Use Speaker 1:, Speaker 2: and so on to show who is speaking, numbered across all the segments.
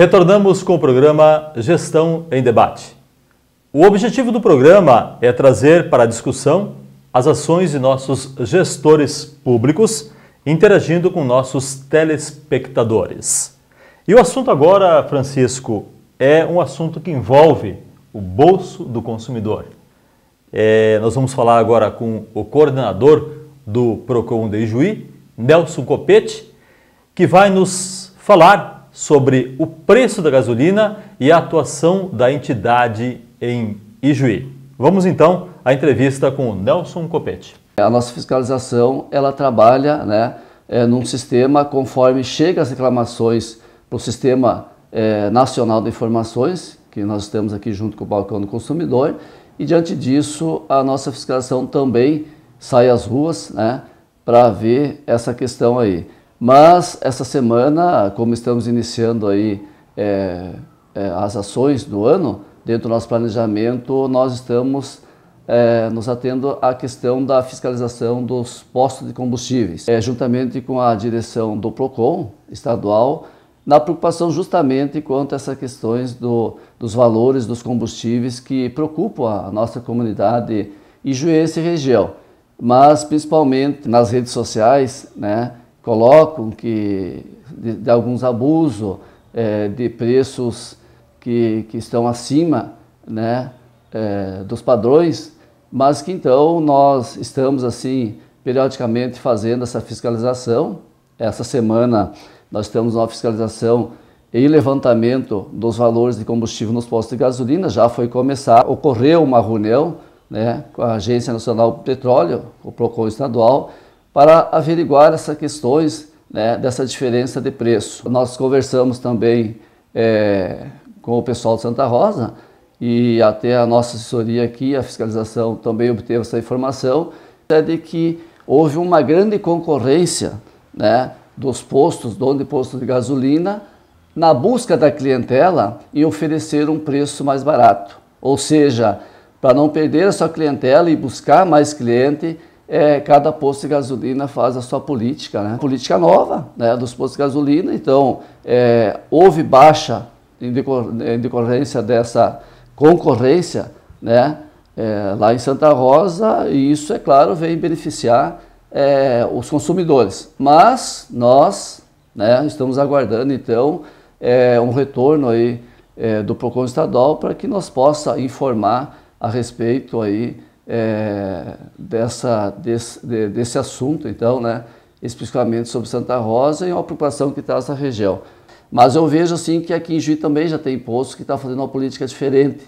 Speaker 1: Retornamos com o programa Gestão em Debate. O objetivo do programa é trazer para a discussão as ações de nossos gestores públicos, interagindo com nossos telespectadores. E o assunto agora, Francisco, é um assunto que envolve o bolso do consumidor. Nós vamos falar agora com o coordenador do Procon de Ijuí, Nelson Copete, que vai nos falar sobre o preço da gasolina e a atuação da entidade em Ijuí. Vamos então à entrevista com o Nelson Copete.
Speaker 2: A nossa fiscalização, ela trabalha num sistema conforme chegam as reclamações para o Sistema Nacional de Informações, que nós temos aqui junto com o Balcão do Consumidor, e diante disso a nossa fiscalização também sai às ruas para ver essa questão aí. Mas essa semana, como estamos iniciando aí as ações do ano, dentro do nosso planejamento, nós estamos nos atendo à questão da fiscalização dos postos de combustíveis, juntamente com a direção do Procon estadual, na preocupação justamente quanto a essas questões dos valores dos combustíveis que preocupam a nossa comunidade ijuense e região. Mas principalmente nas redes sociais, colocam que de alguns abusos, de preços que estão acima dos padrões, mas que então nós estamos assim periodicamente fazendo essa fiscalização. Essa semana nós temos uma fiscalização e levantamento dos valores de combustível nos postos de gasolina, já foi começar, ocorreu uma reunião com a Agência Nacional do Petróleo, o Procon estadual, para averiguar essas questões dessa diferença de preço. Nós conversamos também com o pessoal de Santa Rosa e até a nossa assessoria aqui, a fiscalização também obteve essa informação, de que houve uma grande concorrência dos postos, dono de postos de gasolina, na busca da clientela e oferecer um preço mais barato. Ou seja, para não perder a sua clientela e buscar mais cliente, cada posto de gasolina faz a sua política, política nova dos postos de gasolina. Então, houve baixa em decorrência dessa concorrência lá em Santa Rosa, e isso, é claro, vem beneficiar os consumidores. Mas nós estamos aguardando, então, um retorno aí, do Procon estadual para que nós possa informar a respeito aí, desse assunto, então, especificamente sobre Santa Rosa e uma preocupação que traz a região. Mas eu vejo assim que aqui em Ijuí também já tem postos que estão fazendo uma política diferente,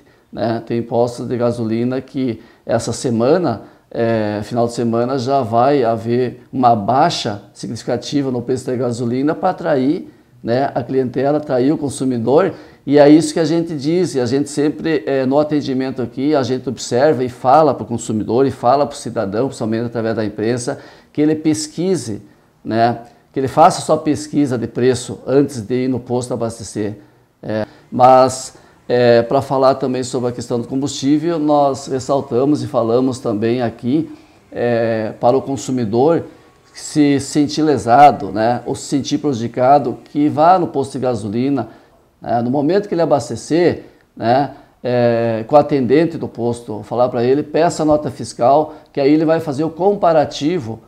Speaker 2: Tem postos de gasolina que essa semana, final de semana, já vai haver uma baixa significativa no preço da gasolina para atrair a clientela, atrair o consumidor. E é isso que a gente diz, e a gente sempre, no atendimento aqui, a gente observa e fala para o consumidor e fala para o cidadão, principalmente através da imprensa, que ele pesquise, que ele faça sua pesquisa de preço antes de ir no posto abastecer. Mas, para falar também sobre a questão do combustível, nós ressaltamos e falamos também aqui para o consumidor se sentir lesado, ou se sentir prejudicado, que vá no posto de gasolina, no momento que ele abastecer, com o atendente do posto, falar para ele, peça a nota fiscal, que aí ele vai fazer o comparativo,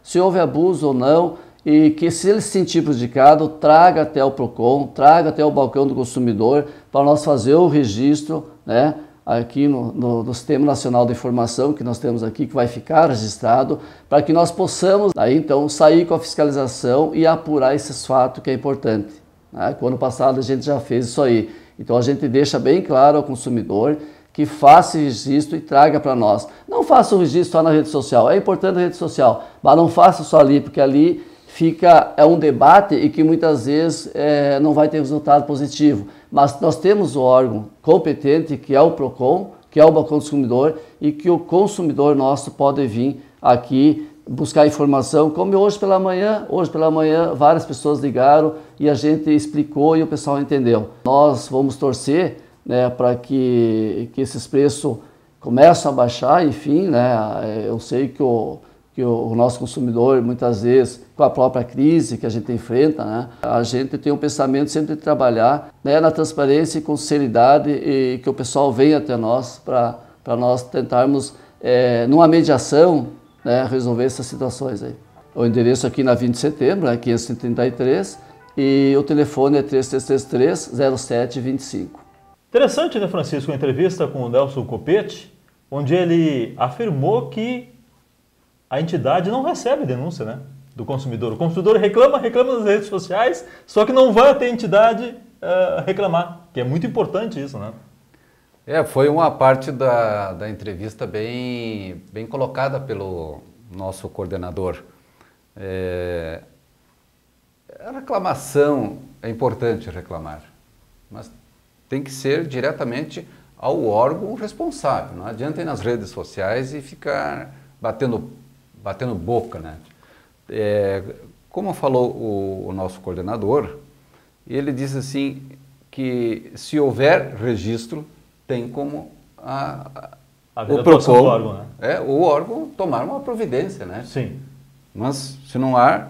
Speaker 2: se houve abuso ou não, e que se ele se sentir prejudicado, traga até o Procon, traga até o Balcão do Consumidor, para nós fazer o registro, aqui no Sistema Nacional de Informação que nós temos aqui, que vai ficar registrado, para que nós possamos aí então sair com a fiscalização e apurar esses fatos, que é importante. O ano passado a gente já fez isso aí. Então a gente deixa bem claro ao consumidor que faça registro e traga para nós. Não faça o registro só na rede social, é importante a rede social, mas não faça só ali, porque ali é um debate e que muitas vezes não vai ter resultado positivo. Mas nós temos o órgão competente, que é o Procon, que é o Balcão do Consumidor, e que o consumidor nosso pode vir aqui buscar informação, como hoje pela manhã várias pessoas ligaram e a gente explicou e o pessoal entendeu. Nós vamos torcer para que esses preços comecem a baixar, enfim, eu sei que o que o nosso consumidor, muitas vezes, com a própria crise que a gente enfrenta, né, a gente tem um pensamento sempre de trabalhar, né, na transparência e com sinceridade e que o pessoal venha até nós para nós tentarmos, numa mediação, né, resolver essas situações aí. O endereço aqui na 20 de setembro, é 533, e o telefone é 3333-0725.
Speaker 1: Interessante, né, Francisco, a entrevista com o Nelson Copete, onde ele afirmou que a entidade não recebe denúncia, né, do consumidor. O consumidor reclama nas redes sociais, só que não vai até a entidade reclamar, que é muito importante isso, né?
Speaker 3: Foi uma parte da entrevista bem colocada pelo nosso coordenador. A reclamação, é importante reclamar, mas tem que ser diretamente ao órgão responsável. Não adianta ir nas redes sociais e ficar batendo boca, né? Como falou o nosso coordenador, ele disse assim que se houver registro, tem como o PROCON,
Speaker 1: do órgão, né?
Speaker 3: O órgão tomar uma providência, né?
Speaker 1: Sim.
Speaker 3: Mas se não há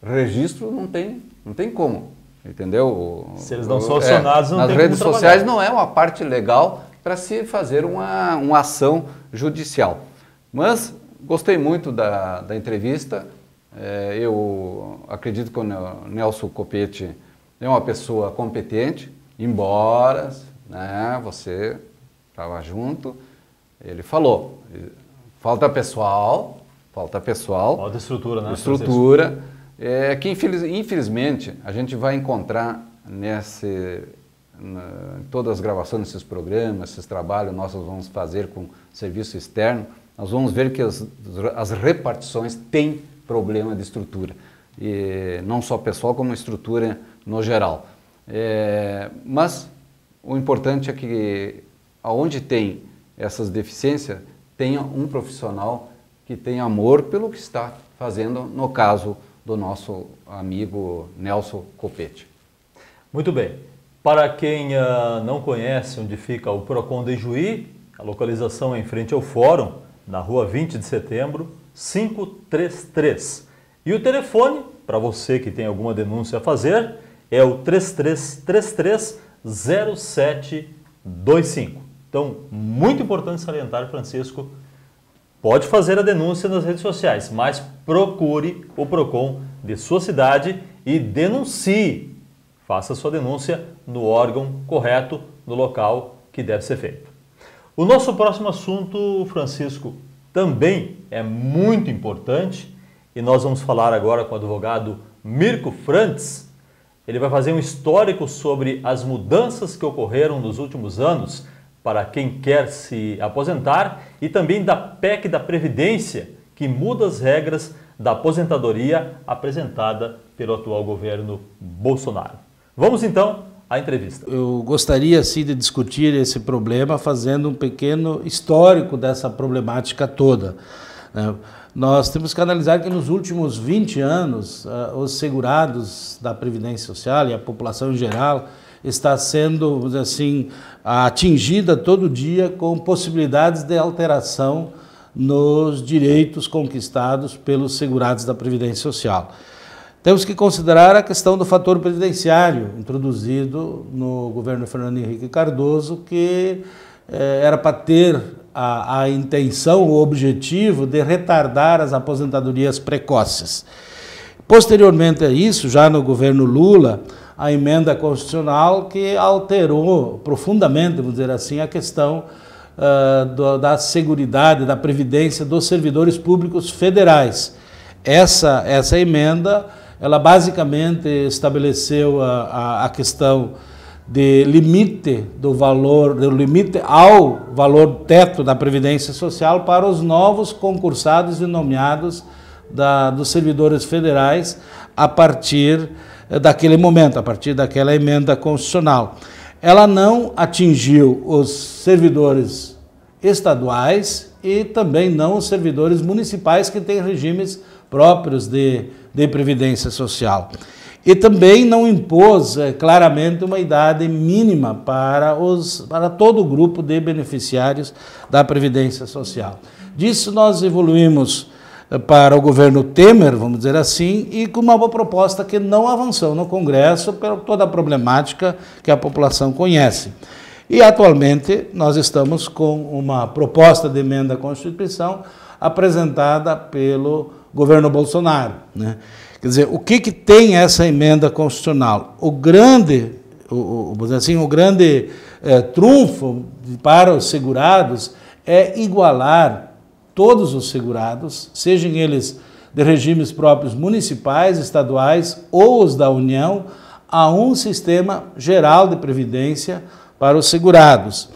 Speaker 3: registro, não tem como, entendeu?
Speaker 1: Se eles não são acionados, não tem como
Speaker 3: nas redes
Speaker 1: trabalhar.
Speaker 3: sociais não é uma parte legal para se fazer uma ação judicial. Mas gostei muito da entrevista. Eu acredito que o Nelson Copete é uma pessoa competente, embora, né, você estava junto, ele falou, falta pessoal. Falta
Speaker 1: estrutura, né?
Speaker 3: Estrutura. Que infelizmente a gente vai encontrar em todas as gravações desses programas, esses trabalhos nós vamos fazer com serviço externo, nós vamos ver que as repartições têm problema de estrutura. E não só pessoal, como estrutura no geral. Mas o importante é que aonde tem essas deficiências, tenha um profissional que tem amor pelo que está fazendo, no caso do nosso amigo Nelson Copete.
Speaker 1: Muito bem. Para quem não conhece onde fica o PROCON de Ijuí, a localização é em frente ao Fórum, na rua 20 de setembro, 533. E o telefone, para você que tem alguma denúncia a fazer, é o 3333-0725. Então, muito importante salientar, Francisco, pode fazer a denúncia nas redes sociais, mas procure o PROCON de sua cidade e denuncie. Faça sua denúncia no órgão correto, no local que deve ser feito. O nosso próximo assunto, Francisco, também é muito importante e nós vamos falar agora com o advogado Mirko Frantz. Ele vai fazer um histórico sobre as mudanças que ocorreram nos últimos anos para quem quer se aposentar e também da PEC da Previdência, que muda as regras da aposentadoria apresentada pelo atual governo Bolsonaro. Vamos então à entrevista.
Speaker 4: Eu gostaria sim de discutir esse problema fazendo um pequeno histórico dessa problemática toda. Nós temos que analisar que nos últimos 20 anos os segurados da Previdência Social e a população em geral está sendo, vamos dizer assim, atingida todo dia com possibilidades de alteração nos direitos conquistados pelos segurados da Previdência Social. Temos que considerar a questão do fator previdenciário, introduzido no governo Fernando Henrique Cardoso, que era para ter a intenção, o objetivo de retardar as aposentadorias precoces. Posteriormente a isso, já no governo Lula, a emenda constitucional que alterou profundamente, vamos dizer assim, a questão da seguridade, da previdência dos servidores públicos federais. Essa emenda, ela basicamente estabeleceu a questão de limite do valor, do limite ao valor teto da Previdência Social para os novos concursados e nomeados dos servidores federais a partir daquele momento, a partir daquela emenda constitucional. Ela não atingiu os servidores estaduais e também não os servidores municipais que têm regimes próprios de previdência social. E também não impôs claramente uma idade mínima para todo o grupo de beneficiários da Previdência Social. Disso nós evoluímos para o governo Temer, vamos dizer assim, e com uma proposta que não avançou no Congresso por toda a problemática que a população conhece. E atualmente nós estamos com uma proposta de emenda à Constituição apresentada pelo governo Bolsonaro, né? Quer dizer, o que tem essa emenda constitucional? O grande trunfo para os segurados é igualar todos os segurados, sejam eles de regimes próprios municipais, estaduais ou os da União, a um sistema geral de previdência para os segurados,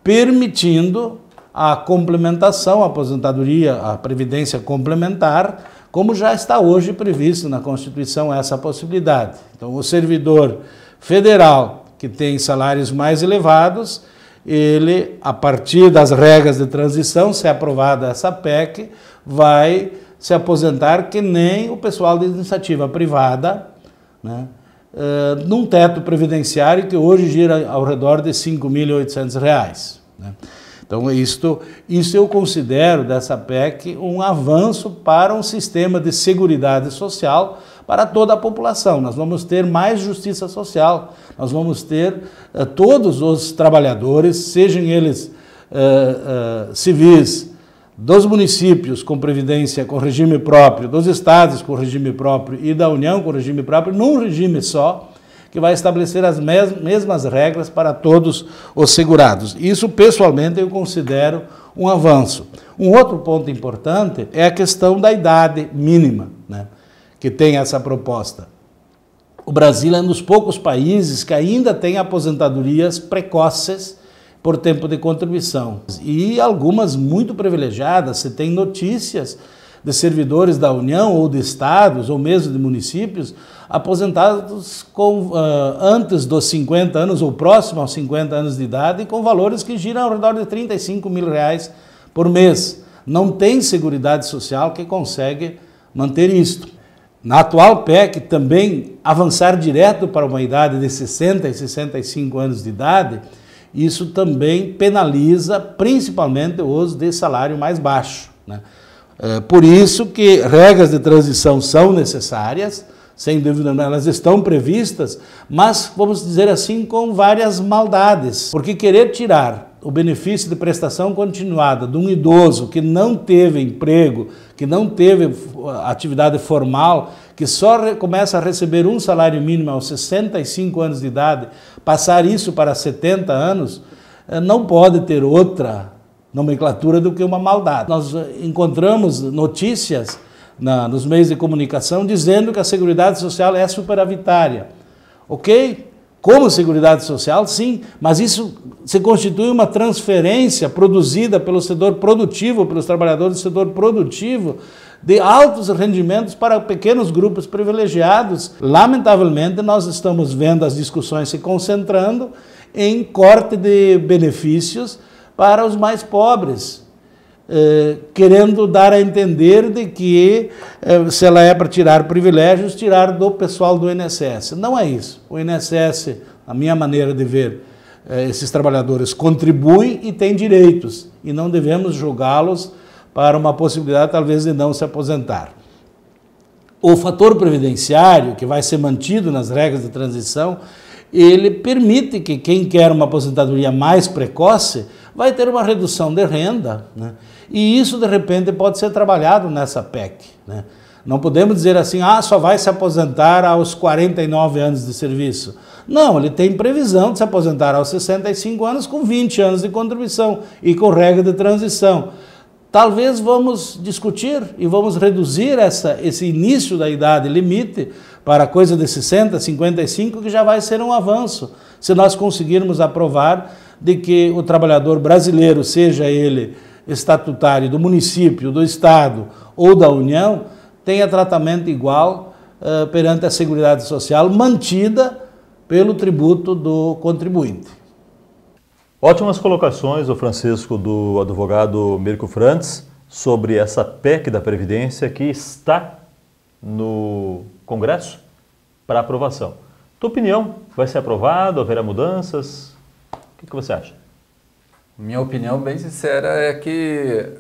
Speaker 4: permitindo a complementação, a aposentadoria, a previdência complementar, como já está hoje previsto na Constituição essa possibilidade. Então, o servidor federal que tem salários mais elevados, ele, a partir das regras de transição, se aprovada essa PEC, vai se aposentar que nem o pessoal de iniciativa privada, né, num teto previdenciário que hoje gira ao redor de R$ 5.800. Né? Então, isso eu considero dessa PEC um avanço para um sistema de seguridade social para toda a população. Nós vamos ter mais justiça social, nós vamos ter todos os trabalhadores, sejam eles civis, dos municípios com previdência com regime próprio, dos estados com regime próprio e da União com regime próprio, num regime só, que vai estabelecer as mesmas regras para todos os segurados. Isso, pessoalmente, eu considero um avanço. Um outro ponto importante é a questão da idade mínima, né, que tem essa proposta. O Brasil é um dos poucos países que ainda tem aposentadorias precoces por tempo de contribuição. E algumas muito privilegiadas. Você tem notícias de servidores da União ou de estados ou mesmo de municípios aposentados antes dos 50 anos ou próximo aos 50 anos de idade com valores que giram ao redor de R$ 35 mil por mês. Não tem Seguridade Social que consegue manter isto. Na atual PEC também avançar direto para uma idade de 60 e 65 anos de idade, isso também penaliza principalmente os de salário mais baixo, né? Por isso que regras de transição são necessárias, sem dúvida elas estão previstas, mas, vamos dizer assim, com várias maldades. Porque querer tirar o benefício de prestação continuada de um idoso que não teve emprego, que não teve atividade formal, que só começa a receber um salário mínimo aos 65 anos de idade, passar isso para 70 anos, não pode ter outra nomenclatura do que uma maldade. Nós encontramos notícias nos meios de comunicação dizendo que a Seguridade Social é superavitária. Ok? Como Seguridade Social, sim, mas isso se constitui uma transferência produzida pelo setor produtivo, pelos trabalhadores do setor produtivo, de altos rendimentos para pequenos grupos privilegiados. Lamentavelmente, nós estamos vendo as discussões se concentrando em corte de benefícios para os mais pobres, querendo dar a entender de que, se ela é para tirar privilégios, tirar do pessoal do INSS. Não é isso. O INSS, na minha maneira de ver, esses trabalhadores contribuem e têm direitos, e não devemos julgá-los para uma possibilidade, talvez, de não se aposentar. O fator previdenciário, que vai ser mantido nas regras de transição, ele permite que quem quer uma aposentadoria mais precoce vai ter uma redução de renda, né? E isso, de repente, pode ser trabalhado nessa PEC, né? Não podemos dizer assim, só vai se aposentar aos 49 anos de serviço. Não, ele tem previsão de se aposentar aos 65 anos com 20 anos de contribuição e com regra de transição. Talvez vamos discutir e vamos reduzir esse início da idade limite para coisa de 60, 55, que já vai ser um avanço, se nós conseguirmos aprovar de que o trabalhador brasileiro, seja ele estatutário do município, do estado ou da União, tenha tratamento igual perante a Seguridade Social, mantida pelo tributo do contribuinte.
Speaker 1: Ótimas colocações, o Francisco, do advogado Mirko Frantz, sobre essa PEC da Previdência que está no Congresso para aprovação. Tua opinião, vai ser aprovado, haverá mudanças? O que você acha?
Speaker 3: Minha opinião bem sincera é que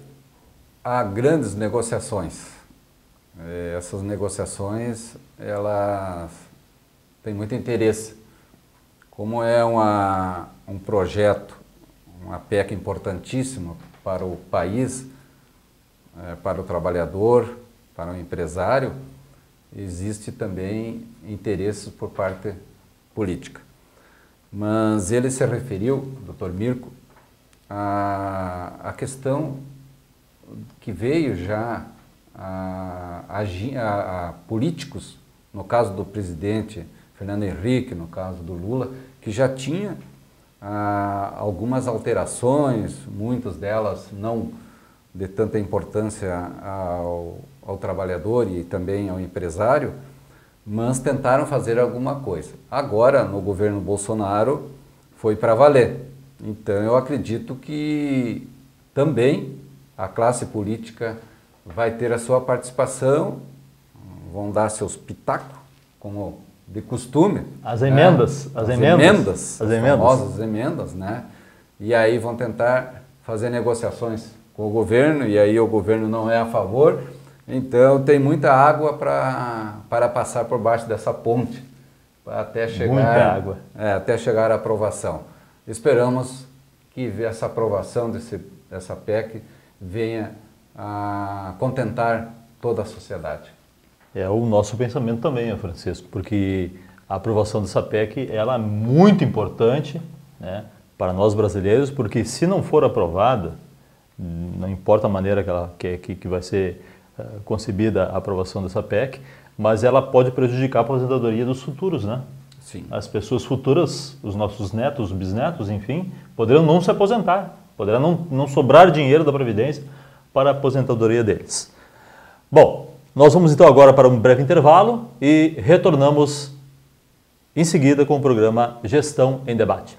Speaker 3: há grandes negociações. Essas negociações, elas têm muito interesse. Como é um projeto, uma PEC importantíssima para o país, para o trabalhador, para o empresário, existe também interesse por parte política. Mas ele se referiu, Dr. Mirko, à questão que veio já a políticos, no caso do presidente Fernando Henrique, no caso do Lula, que já tinha algumas alterações, muitas delas não de tanta importância ao trabalhador e também ao empresário, mas tentaram fazer alguma coisa. Agora, no governo Bolsonaro, foi para valer. Então, eu acredito que também a classe política vai ter a sua participação, vão dar seus pitacos, como de costume.
Speaker 1: As emendas.
Speaker 3: As famosas emendas, né? E aí vão tentar fazer negociações com o governo, e aí o governo não é a favor. Então tem muita água para passar por baixo dessa ponte, até chegar à aprovação. Esperamos que essa aprovação dessa PEC venha a contentar toda a sociedade.
Speaker 1: É o nosso pensamento também, Francisco, porque a aprovação dessa PEC ela é muito importante, né, para nós brasileiros, porque se não for aprovada, não importa a maneira que vai ser concebida a aprovação dessa PEC, mas ela pode prejudicar a aposentadoria dos futuros, né?
Speaker 3: Sim.
Speaker 1: As pessoas futuras, os nossos netos, bisnetos, enfim, poderão não se aposentar, poderá não sobrar dinheiro da Previdência para a aposentadoria deles. Bom, nós vamos então agora para um breve intervalo e retornamos em seguida com o programa Gestão em Debate.